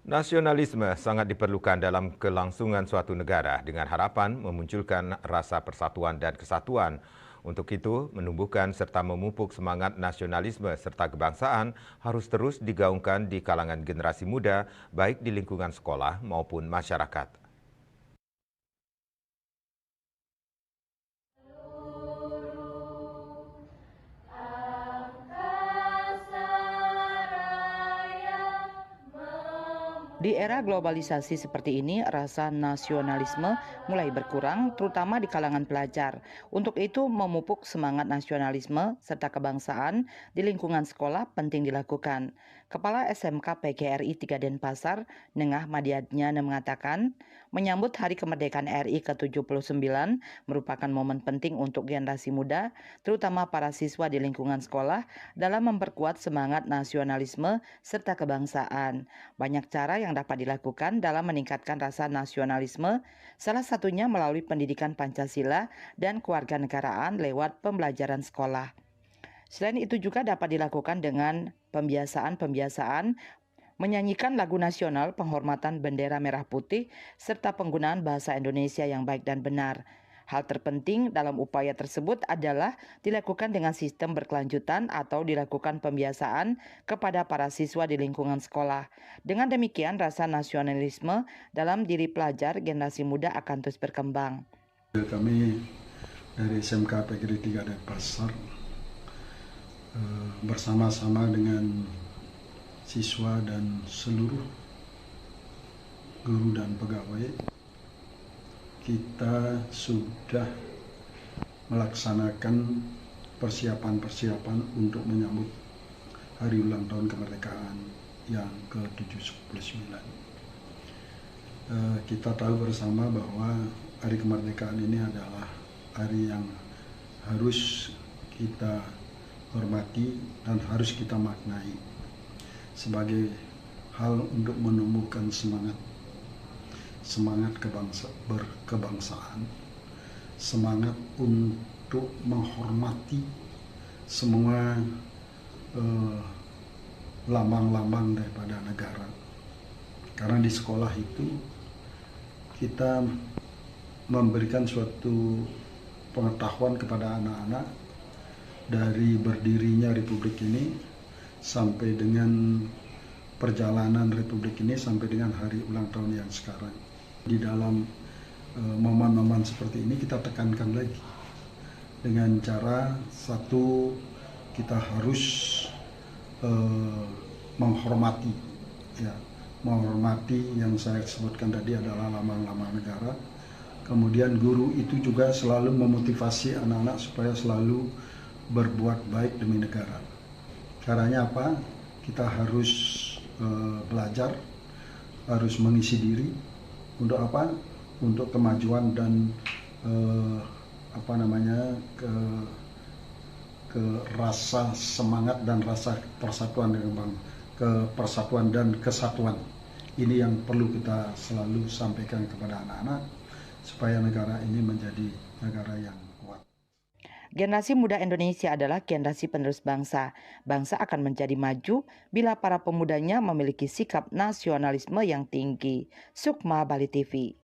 Nasionalisme sangat diperlukan dalam kelangsungan suatu negara dengan harapan memunculkan rasa persatuan dan kesatuan. Untuk itu, menumbuhkan serta memupuk semangat nasionalisme serta kebangsaan harus terus digaungkan di kalangan generasi muda, baik di lingkungan sekolah maupun masyarakat. Di era globalisasi seperti ini, rasa nasionalisme mulai berkurang, terutama di kalangan pelajar. Untuk itu, memupuk semangat nasionalisme serta kebangsaan di lingkungan sekolah penting dilakukan. Kepala SMK PGRI 3 Denpasar, Nengah Madiadnyana mengatakan, menyambut Hari Kemerdekaan RI ke-79 merupakan momen penting untuk generasi muda, terutama para siswa di lingkungan sekolah, dalam memperkuat semangat nasionalisme serta kebangsaan. Banyak cara yang dapat dilakukan dalam meningkatkan rasa nasionalisme, salah satunya melalui pendidikan Pancasila dan kewarganegaraan lewat pembelajaran sekolah. Selain itu juga dapat dilakukan dengan pembiasaan-pembiasaan menyanyikan lagu nasional, penghormatan bendera merah putih, serta penggunaan bahasa Indonesia yang baik dan benar. Hal terpenting dalam upaya tersebut adalah dilakukan dengan sistem berkelanjutan atau dilakukan pembiasaan kepada para siswa di lingkungan sekolah. Dengan demikian, rasa nasionalisme dalam diri pelajar generasi muda akan terus berkembang. Kami dari SMK PGRI 3 Denpasar bersama-sama dengan siswa dan seluruh guru dan pegawai, kita sudah melaksanakan persiapan-persiapan untuk menyambut hari ulang tahun kemerdekaan yang ke-79. Kita tahu bersama bahwa hari kemerdekaan ini adalah hari yang harus kita hormati dan harus kita maknai sebagai hal untuk menumbuhkan semangat berkebangsaan, semangat untuk menghormati semua lambang-lambang daripada negara. Karena di sekolah itu kita memberikan suatu pengetahuan kepada anak-anak dari berdirinya Republik ini sampai dengan perjalanan Republik ini sampai dengan hari ulang tahun yang sekarang. Di dalam momen-momen seperti ini kita tekankan lagi dengan cara satu, kita harus menghormati, ya, menghormati yang saya sebutkan tadi adalah lambang-lambang negara. Kemudian guru itu juga selalu memotivasi anak-anak supaya selalu berbuat baik demi negara. Caranya apa? Kita harus belajar, harus mengisi diri untuk apa? Untuk kemajuan dan ke rasa semangat dan rasa persatuan dan kesatuan. Ini yang perlu kita selalu sampaikan kepada anak-anak supaya negara ini menjadi negara yang kuat. Generasi muda Indonesia adalah generasi penerus bangsa. Bangsa akan menjadi maju bila para pemudanya memiliki sikap nasionalisme yang tinggi. Sukma Bali TV.